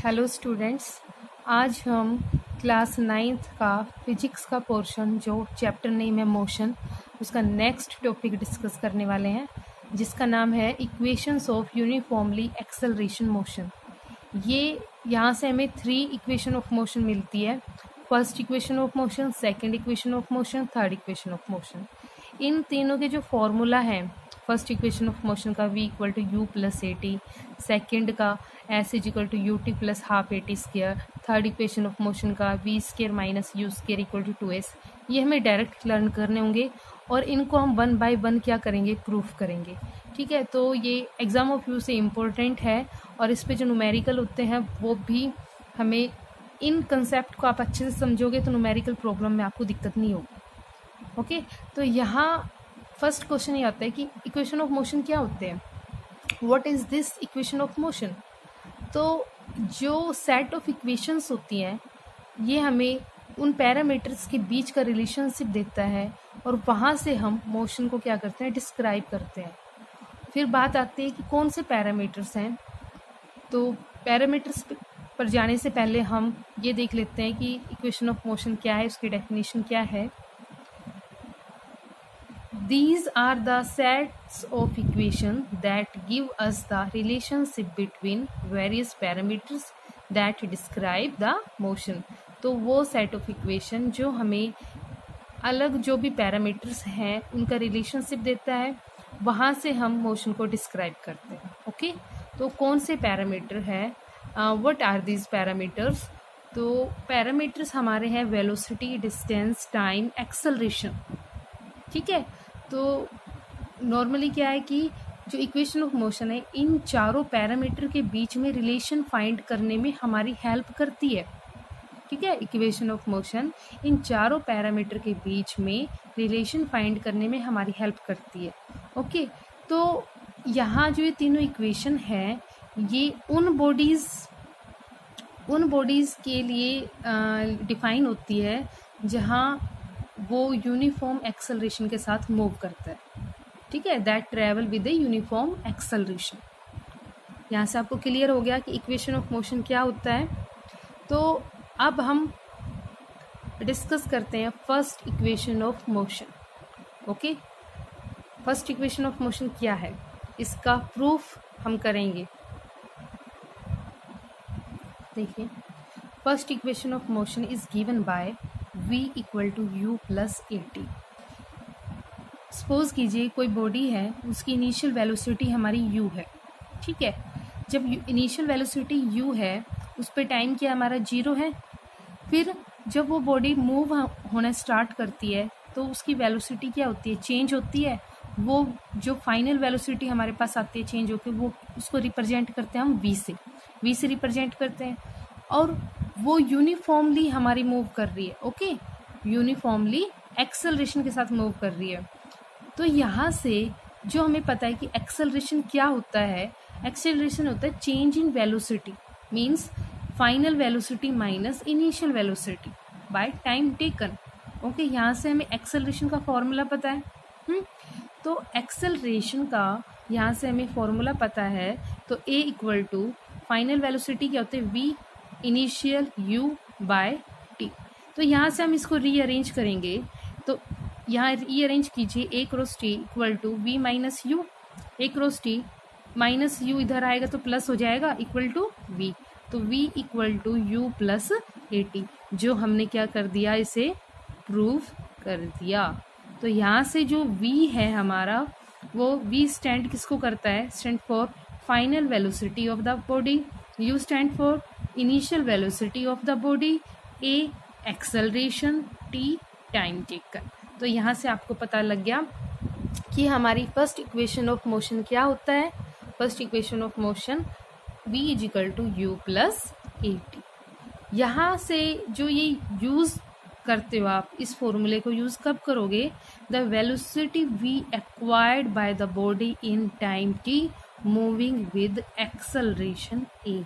Hello students, आज हम class 9th का फिजिक्स का पोर्शन जो चैप्टर नेम है मोशन, उसका नेक्स्ट टॉपिक डिस्कस करने वाले हैं, जिसका नाम है equations of uniformly acceleration motion. ये यहाँ से हमें 3 इक्वेशन ऑफ मोशन मिलती है। First equation of motion, second equation of motion, third equation of motion. इन तीनों के जो फॉर्मूला हैं, फर्स्ट इक्वेशन ऑफ मोशन का v equal to u plus a t, second का s is equal to u t plus half a t square, third equation of motion का v square minus u square equal to 2s। ये हमें direct learn करने होंगे और इनको हम 1 bye 1 क्या करेंगे, प्रूफ करेंगे। ठीक है, तो ये एग्जाम ऑफ यू से इम्पोर्टेंट है और इस पे जो न्यूमेरिकल होते हैं वो भी हमें, इन कंसेप्ट को आप अच्छे से समझोगे तो न्यूमेरिकल प्रॉब्लम में आपको दिक्कत नहीं होगी। ओके, तो यहाँ फर्स्ट क्वेश्चन ये आता है कि इक्वेशन ऑफ मोशन क्या होते हैं, what is this equation of motion. तो जो सेट ऑफ इक्वेशंस होती हैं ये हमें उन पैरामीटर्स के बीच का रिलेशनशिप देता है और वहाँ से हम मोशन को क्या करते हैं, डिस्क्राइब करते हैं। फिर बात आती है कि कौन से पैरामीटर्स हैं। तो पैरामीटर्स पर जाने से पहले हम ये देख लेते हैं कि इक्वेशन ऑफ मोशन क्या है, उसकी डेफिनेशन क्या है। These are the sets of equations that give us the relationship between various parameters that describe the motion। तो वो set of equation जो हमें अलग जो भी पैरामीटर्स हैं उनका रिलेशनशिप देता है, वहाँ से हम मोशन को डिस्क्राइब करते हैं। ओके, तो कौन से पैरामीटर है, व्हाट आर दीज पैरामीटर्स। तो पैरामीटर्स हमारे हैं वेलोसिटी, डिस्टेंस, टाइम, एक्सेलरेशन। ठीक है, तो नॉर्मली क्या है कि जो इक्वेशन ऑफ मोशन है इन चारों पैरामीटर के बीच में रिलेशन फाइंड करने में हमारी हेल्प करती है। ठीक है, इक्वेशन ऑफ मोशन इन चारों पैरामीटर के बीच में रिलेशन फाइंड करने में हमारी हेल्प करती है। ओके, तो यहाँ जो ये तीनों इक्वेशन है ये उन बॉडीज़ के लिए डिफाइन होती है जहाँ वो यूनिफॉर्म एक्सेलरेशन के साथ मूव करता है। ठीक है, that travel with the uniform acceleration. यहाँ से आपको क्लियर हो गया कि इक्वेशन ऑफ मोशन क्या होता है। तो अब हम डिस्कस करते हैं first equation of motion. Okay, first equation of motion क्या है, इसका प्रूफ हम करेंगे। देखिए, first equation of motion is given by v equal to u plus a t. Suppose कीजिए कोई बॉडी है, उसकी इनिशियल वेलोसिटी हमारी u है। ठीक है, जब इनिशियल वेलोसिटी u है उस पर टाइम क्या हमारा 0 है। फिर जब वो बॉडी मूव होना स्टार्ट करती है तो उसकी वेलोसिटी क्या होती है, चेंज होती है। वो जो फाइनल वेलोसिटी हमारे पास आती है चेंज होकर, वो उसको रिप्रेजेंट करते हैं हम v से रिप्रेजेंट करते हैं। और वो यूनिफॉर्मली हमारी मूव कर रही है। ओके, यूनिफॉर्मली एक्सेलरेशन के साथ मूव कर रही है। तो यहाँ से जो हमें पता है कि एक्सेलरेशन क्या होता है, एक्सेलरेशन होता है change in velocity, means final velocity minus initial velocity by time taken. Okay, यहाँ से हमें एक्सेलरेशन का फॉर्मूला पता है। तो एक्सेलरेशन का यहाँ से हमें फॉर्मूला पता है। तो a equal to final velocity क्या होते हैं, v initial u by t। तो यहाँ से हम इसको रीअरेंज करेंगे। तो यहाँ रीअरेंज कीजिए, a cross t equal to v minus u, a cross t minus u इधर आएगा तो प्लस हो जाएगा इक्वल टू v। तो v equal to u plus a t, जो हमने क्या कर दिया, इसे प्रूफ कर दिया। तो यहाँ से जो v है हमारा, वो v स्टैंड किसको करता है, stand for final velocity of the body, u stand for initial velocity of the body, a acceleration, t time taken. तो यहाँ से आपको पता लग गया कि हमारी फर्स्ट इक्वेशन ऑफ मोशन क्या होता है। First equation of motion v is equal to u plus a t. यहाँ से जो ये यूज़ करते हो आप, इस फॉर्मूले को यूज़ कब करोगे, the velocity v acquired by the body in time t moving with acceleration a।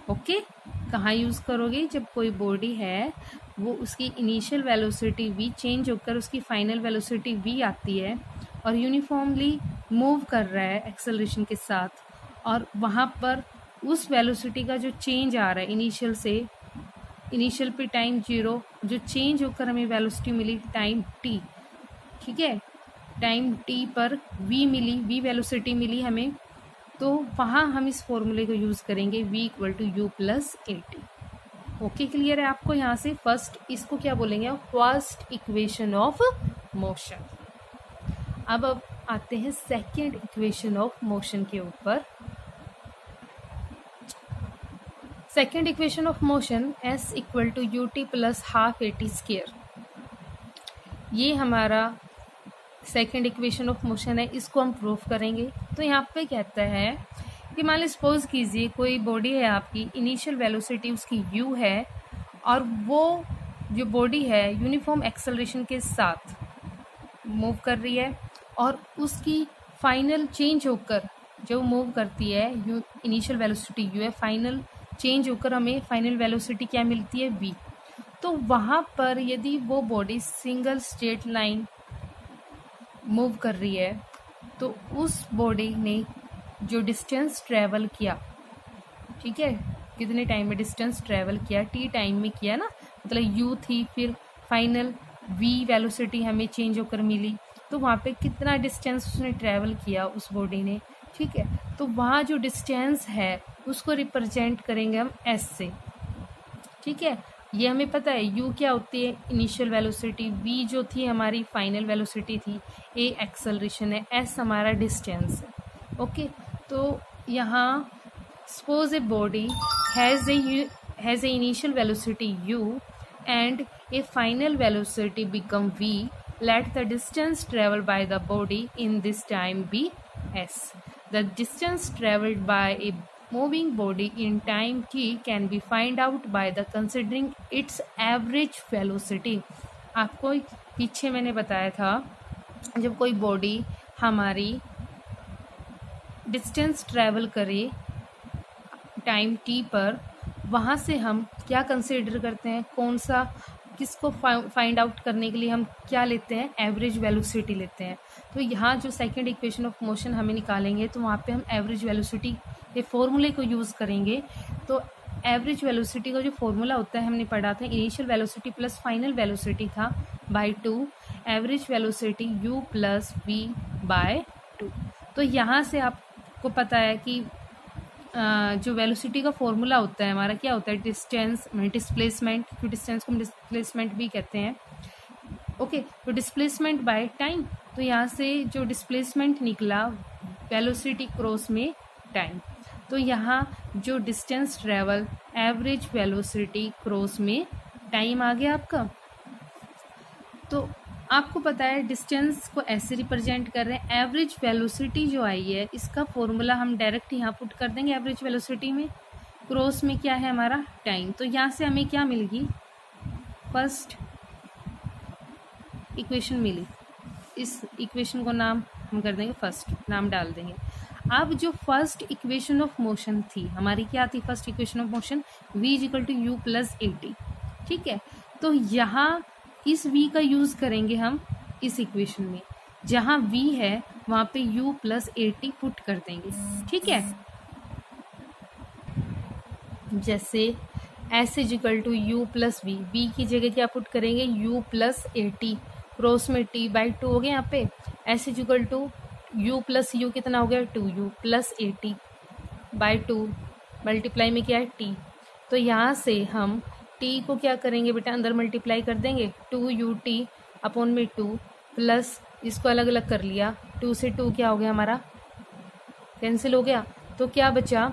Okay, कहाँ यूज़ करोगे, जब कोई बॉडी है वो उसकी इनिशियल वेलोसिटी v चेंज होकर उसकी फाइनल वेलोसिटी v आती है और यूनिफॉर्मली मूव कर रहा है एक्सेलरेशन के साथ, और वहाँ पर उस वेलोसिटी का जो चेंज आ रहा है इनिशियल से, इनिशियल पे टाइम 0, जो चेंज होकर हमें वेलोसिटी मिली टाइम t, ठीक है, टाइम t पर v मिली, v वेलोसिटी मिली हमें, तो वहाँ हम इस फॉर्मूले को यूज़ करेंगे v equal to u plus a t. Okay, clear है आपको? यहाँ से फर्स्ट इसको क्या बोलेंगे, फर्स्ट इक्वेशन ऑफ मोशन। अब आते हैं सेकेंड इक्वेशन ऑफ मोशन के ऊपर। Second equation of motion s equal to u t plus half a t square, ये हमारा सेकेंड इक्वेशन ऑफ मोशन है, इसको हम प्रूव करेंगे। तो यहाँ पे कहता है कि मान ली सपोज कीजिए कोई बॉडी है आपकी, इनिशियल वेलोसिटी उसकी u है, और वो जो बॉडी है यूनिफॉर्म एक्सेलरेशन के साथ मूव कर रही है, और उसकी फाइनल चेंज होकर जो मूव करती है, इनिशियल वेलोसिटी u है, फाइनल चेंज होकर हमें फाइनल वेलोसिटी क्या मिलती है, v। तो वहाँ पर यदि वो body single straight line move कर रही है, तो उस बॉडी ने जो डिस्टेंस ट्रैवल किया, ठीक है, कितने टाइम में डिस्टेंस ट्रैवल किया, t टाइम में किया ना, मतलब u थी, फिर फाइनल v वेलोसिटी हमें चेंज होकर मिली, तो वहाँ पे कितना डिस्टेंस उसने ट्रैवल किया उस बॉडी ने, ठीक है। तो वहाँ जो डिस्टेंस है उसको रिप्रेजेंट करेंगे हम s से, ठीक है। ये हमें पता है u क्या होती है, इनिशियल वेलोसिटी, v जो थी हमारी फाइनल वेलोसिटी थी, a एक्सेलरेशन है, s हमारा डिस्टेंस है। ओके, तो यहाँ suppose a body has a initial velocity u and a final velocity become v, let the distance traveled by the body in this time be s. The distance traveled by a moving body in time t can be find out by the considering its average velocity. आपको पीछे मैंने बताया था, जब कोई body हमारी distance travel करे time t पर, वहाँ से हम क्या कंसिडर करते हैं, कौन सा, किसको फाइंड आउट करने के लिए हम क्या लेते हैं, एवरेज वेलोसिटी लेते हैं। तो यहाँ जो सेकंड इक्वेशन ऑफ मोशन हमें निकालेंगे, तो वहाँ पे हम एवरेज वेलोसिटी के फॉर्मूले को यूज़ करेंगे। तो एवरेज वेलोसिटी का जो फॉर्मूला होता है हमने पढ़ा था, initial velocity plus final velocity था by 2, average velocity u plus v by 2। तो यहाँ से आपको पता है कि जो वेलोसिटी का फॉर्मूला होता है हमारा क्या होता है, डिस्टेंस डिस्प्लेसमेंट, फिर डिस्टेंस को हम डिस्प्लेसमेंट भी कहते हैं। ओके, तो डिस्प्लेसमेंट बाय टाइम, तो यहाँ से जो डिस्प्लेसमेंट निकला वेलोसिटी क्रॉस में टाइम, तो यहाँ जो distance travel average velocity cross में टाइम आ गया आपका। तो आपको पता है डिस्टेंस को ऐसे रिप्रेजेंट कर रहे हैं, एवरेज वेलोसिटी जो आई है इसका फॉर्मूला हम डायरेक्ट यहाँ पुट कर देंगे एवरेज वेलोसिटी में, क्रॉस में क्या है हमारा टाइम। तो यहाँ से हमें क्या मिलेगी, फर्स्ट इक्वेशन मिली, इस इक्वेशन को नाम हम कर देंगे फर्स्ट, नाम डाल देंगे। अब जो फर्स्ट इक्वेशन ऑफ मोशन थी हमारी, क्या थी first equation of motion, v equal to u plus a t, ठीक है। तो यहाँ इस v का यूज़ करेंगे हम इस इक्वेशन में, जहाँ v है वहाँ पे u plus a t put कर देंगे, ठीक है। जैसे s equal to u plus v, v की जगह क्या पुट करेंगे, u plus a t, cross में t बाई 2 हो गया यहाँ पे, s equal to u plus u कितना हो गया 2u plus a t by 2, multiply में क्या है t। तो यहाँ से हम t को क्या करेंगे बेटा, अंदर मल्टीप्लाई कर देंगे, 2ut अपॉन में 2 प्लस इसको अलग अलग कर लिया, 2 से 2 क्या हो गया हमारा, कैंसिल हो गया, तो क्या बचा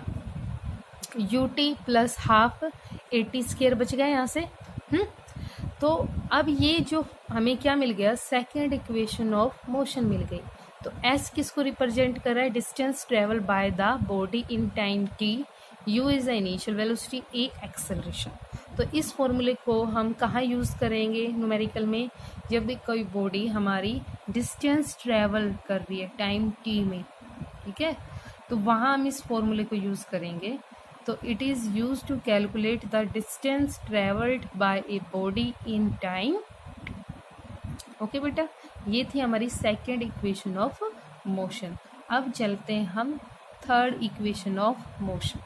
ut plus half a T square बच गया यहाँ से। तो अब ये जो हमें क्या मिल गया, सेकेंड इक्वेशन ऑफ मोशन मिल गई। तो s किसको रिप्रेजेंट कर रहा है, distance travel by the body in time t, u is the initial velocity, a acceleration. तो इस फॉर्मूले को हम कहाँ यूज़ करेंगे न्यूमेरिकल में, जब भी कोई बॉडी हमारी डिस्टेंस ट्रैवल कर रही है टाइम t में, ठीक है, तो वहाँ हम इस फॉर्मूले को यूज़ करेंगे। तो it is use to calculate the distance travelled by a body in time. Okay बेटा, ये थी हमारी सेकेंड इक्वेशन ऑफ मोशन। अब चलते हैं हम third equation of motion.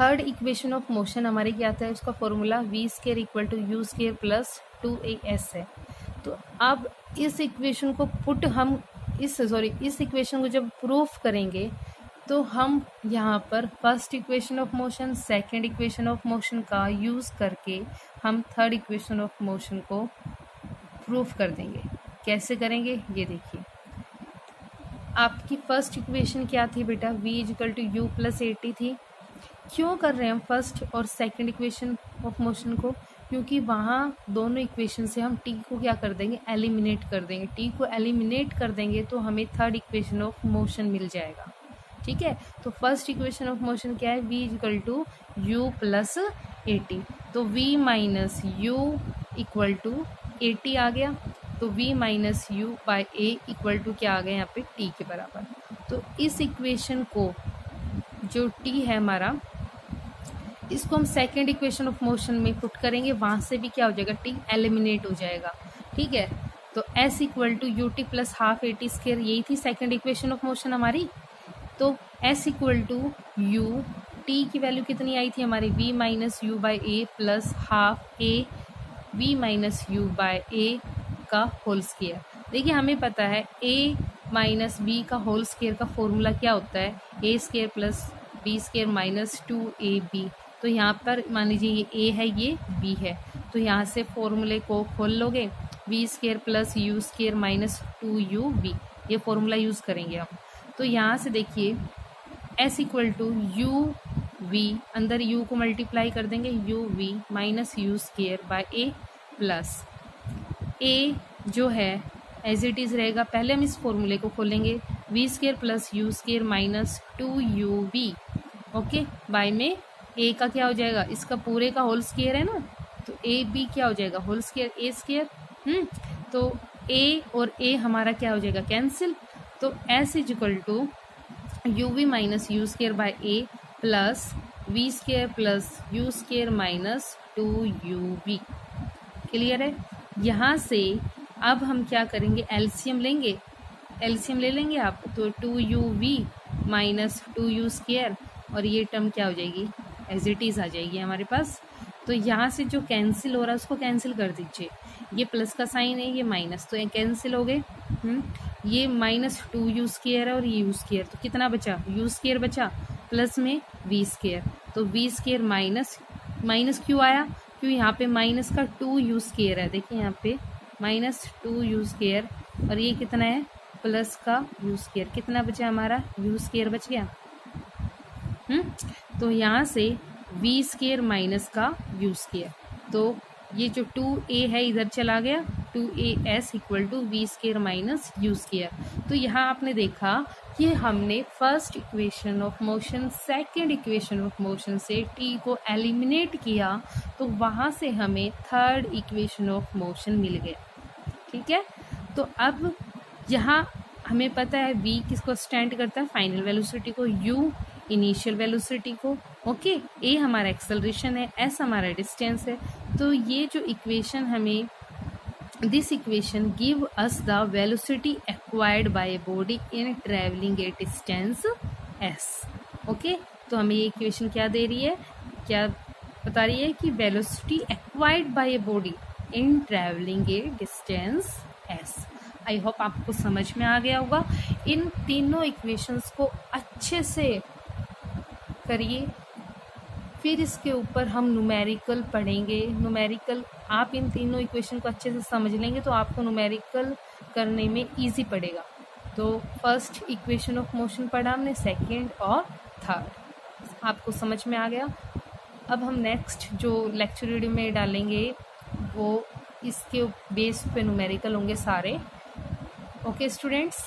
Third equation of motion हमारे क्या आता है, उसका formula v square equal to u square plus 2as है। तो अब इस इक्वेशन को इस इक्वेशन को जब प्रूफ करेंगे तो हम यहाँ पर first equation of motion, second equation of motion का यूज़ करके हम थर्ड इक्वेशन ऑफ मोशन को प्रूफ कर देंगे। कैसे करेंगे ये देखिए। आपकी फर्स्ट इक्वेशन क्या थी बेटा, v equal to u plus a t थी। क्यों कर रहे हैं हम फर्स्ट और सेकंड इक्वेशन ऑफ मोशन को, क्योंकि वहाँ दोनों इक्वेशन से हम t को क्या कर देंगे, एलिमिनेट कर देंगे। t को एलिमिनेट कर देंगे तो हमें थर्ड इक्वेशन ऑफ मोशन मिल जाएगा। ठीक है, तो फर्स्ट इक्वेशन ऑफ मोशन क्या है, v equal to u plus a t. तो v minus u equal to a t आ गया, तो v minus u by a equal to क्या आ गया यहाँ पे t के बराबर। तो इस इक्वेशन को जो t है हमारा, इसको हम सेकेंड इक्वेशन ऑफ मोशन में पुट करेंगे, वहाँ से भी क्या हो जाएगा, t एलिमिनेट हो जाएगा। ठीक है, तो s equal to u t plus half a t square, यही थी सेकेंड इक्वेशन ऑफ मोशन हमारी। तो s equal to u, t की वैल्यू कितनी आई थी हमारी, v minus u by a plus half a v minus u by a का होल स्केयर। देखिए हमें पता है a माइनस बी का होल स्केयर का फॉर्मूला क्या होता है, a square plus b square minus 2ab। तो यहाँ पर मान लीजिए ये a है, ये b है, तो यहाँ से फॉर्मूले को खोल लोगे, v square plus u square minus 2ub, ये फॉर्मूला यूज़ करेंगे हम। तो यहाँ से देखिए s equal to u v, अंदर u को मल्टीप्लाई कर देंगे, u v minus u square by a plus a जो है एज इट इज़ रहेगा। पहले हम इस फॉर्मूले को खोलेंगे, v square plus u square minus 2ub, okay, by में a का क्या हो जाएगा, इसका पूरे का होल स्केयर है ना, तो ए बी क्या हो जाएगा, होल स्केयर ए स्केयर। तो a और a हमारा क्या हो जाएगा, कैंसिल। तो s is equal to u v minus u square by a plus v square plus u square minus 2ub। Clear है। यहाँ से अब हम क्या करेंगे, एलसीएम लेंगे, एलसीएम ले लेंगे आप, तो 2uv माइनस 2u स्केयर, और ये टर्म क्या हो जाएगी, एज इट इज़ आ जाएगी हमारे पास। तो यहाँ से जो कैंसिल हो रहा है उसको कैंसिल कर दीजिए, ये प्लस का साइन है, ये माइनस, तो ये कैंसिल हो गए। ये माइनस 2u स्केयर है और ये u स्केयर, तो कितना बचा, u स्केयर बचा, प्लस में v स्केयर, तो v स्केयर माइनस, माइनस क्यों आया, क्यों यहाँ पे माइनस का 2u स्केयर है, देखिए यहाँ पे माइनस 2u स्केयर, और ये कितना है, प्लस का u स्केयर, कितना बचा हमारा, u स्केयर बच गया। तो यहाँ से v स्केयर माइनस का u स्केयर, तो ये जो 2a है इधर चला गया, 2as equal to v square minus u square. तो यहाँ आपने देखा कि हमने first equation of motion, second equation of motion से t को एलिमिनेट किया, तो वहाँ से हमें थर्ड इक्वेशन ऑफ मोशन मिल गया। ठीक है, तो अब यहाँ हमें पता है v किसको स्टैंड करता है, फाइनल वेलोसिटी को, u इनिशियल वेलोसिटी को, ओके, a हमारा एक्सेलरेशन है, s हमारा डिस्टेंस है। तो ये जो इक्वेशन हमें, this equation give us the velocity acquired by a body in travelling A distance s। Okay, तो हमें ये इक्वेशन क्या दे रही है, क्या बता रही है कि velocity acquired by a body in travelling A distance s। I hope आपको समझ में आ गया होगा। इन तीनों इक्वेशंस को अच्छे से करिए, फिर इसके ऊपर हम न्यूमेरिकल पढ़ेंगे। न्यूमेरिकल आप इन तीनों इक्वेशन को अच्छे से समझ लेंगे तो आपको न्यूमेरिकल करने में इजी पड़ेगा। तो फर्स्ट इक्वेशन ऑफ मोशन पढ़ा हमने, सेकंड और थर्ड आपको समझ में आ गया। अब हम नेक्स्ट जो लेक्चर वीडियो में डालेंगे वो इसके बेस पे न्यूमेरिकल होंगे सारे। Okay students.